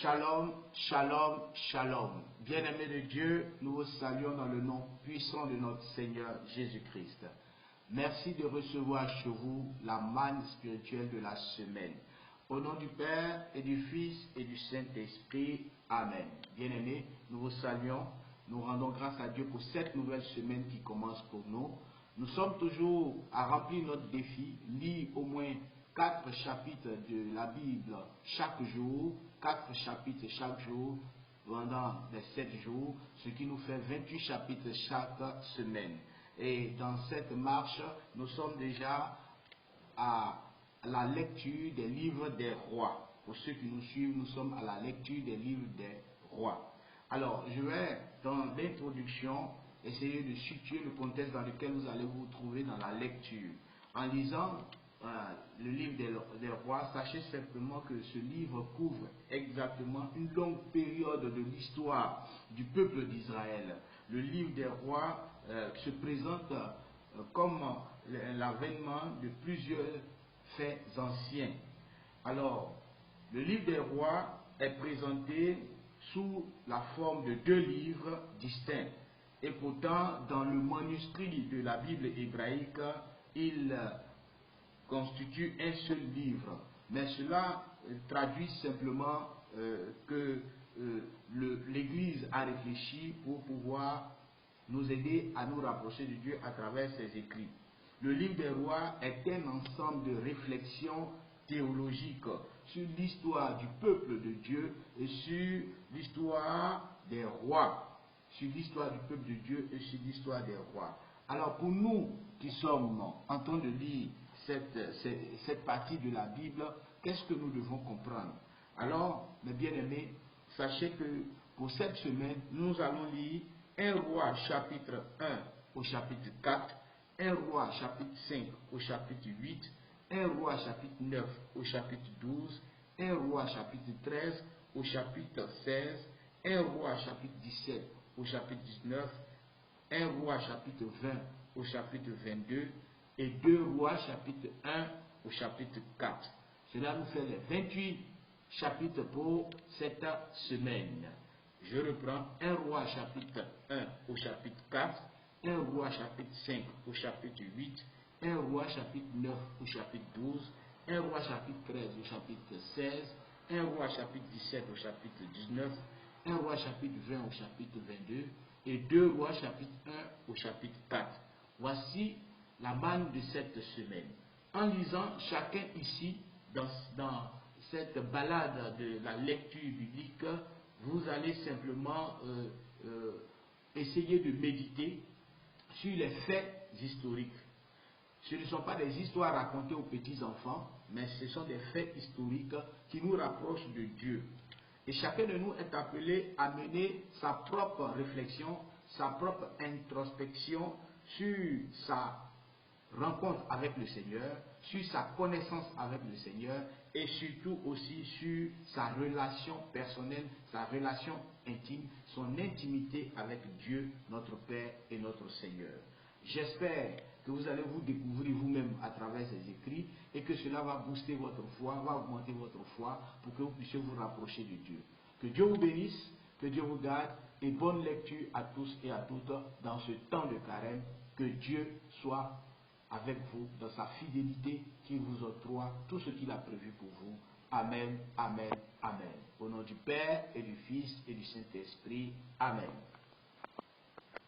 Shalom, shalom, shalom. Bien-aimés de Dieu, nous vous saluons dans le nom puissant de notre Seigneur Jésus-Christ. Merci de recevoir chez vous la manne spirituelle de la semaine. Au nom du Père et du Fils et du Saint-Esprit. Amen. Bien-aimés, nous vous saluons. Nous rendons grâce à Dieu pour cette nouvelle semaine qui commence pour nous. Nous sommes toujours à remplir notre défi, lire au moins 4 chapitres de la Bible chaque jour, 4 chapitres chaque jour pendant les 7 jours, ce qui nous fait 28 chapitres chaque semaine. Et dans cette marche, nous sommes déjà à la lecture des livres des rois. Pour ceux qui nous suivent, nous sommes à la lecture des livres des rois. Alors, je vais, dans l'introduction, essayer de situer le contexte dans lequel vous allez vous trouver dans la lecture. En lisant le livre des rois, sachez simplement que ce livre couvre exactement une longue période de l'histoire du peuple d'Israël. Le livre des rois se présente comme l'avènement de plusieurs faits anciens. Alors, le livre des rois est présenté sous la forme de 2 livres distincts. Et pourtant, dans le manuscrit de la Bible hébraïque, il constitue un seul livre. Mais cela traduit simplement que l'Église a réfléchi pour pouvoir nous aider à nous rapprocher de Dieu à travers ses écrits. Le livre des rois est un ensemble de réflexions théologiques sur l'histoire du peuple de Dieu et sur l'histoire des rois. Sur l'histoire du peuple de Dieu et sur l'histoire des rois. Alors pour nous qui sommes en train de lire cette partie de la Bible, qu'est-ce que nous devons comprendre? Alors, mes bien-aimés, sachez que pour cette semaine, nous allons lire 1 Roi chapitre 1 au chapitre 4, 1 Roi chapitre 5 au chapitre 8, 1 Roi chapitre 9 au chapitre 12, 1 Roi chapitre 13 au chapitre 16, 1 Roi chapitre 17 au chapitre 19, 1 Roi chapitre 20 au chapitre 22 et 2 Rois chapitre 1 au chapitre 4. Cela nous fait les 28 chapitres pour cette semaine. Je reprends 1 Roi chapitre 1 au chapitre 4, 1 Roi chapitre 5 au chapitre 8, 1 Roi chapitre 9 au chapitre 12, 1 Roi chapitre 13 au chapitre 16, 1 Roi chapitre 17 au chapitre 19, 1 Roi chapitre 20 au chapitre 22 et 2 Rois chapitre 1 au chapitre 4. Voici la manne de cette semaine. En lisant chacun ici, dans cette balade de la lecture biblique, vous allez simplement essayer de méditer sur les faits historiques. Ce ne sont pas des histoires racontées aux petits-enfants, mais ce sont des faits historiques qui nous rapprochent de Dieu. Et chacun de nous est appelé à mener sa propre réflexion, sa propre introspection sur sa rencontre avec le Seigneur, sur sa connaissance avec le Seigneur et surtout aussi sur sa relation personnelle, sa relation intime, son intimité avec Dieu, notre Père et notre Seigneur. J'espère que vous allez vous découvrir vous-même à travers ces écrits et que cela va booster votre foi, va augmenter votre foi pour que vous puissiez vous rapprocher de Dieu. Que Dieu vous bénisse, que Dieu vous garde et bonne lecture à tous et à toutes dans ce temps de carême. Que Dieu soit avec vous dans sa fidélité qui vous octroie tout ce qu'il a prévu pour vous. Amen, amen, amen. Au nom du Père et du Fils et du Saint-Esprit. Amen.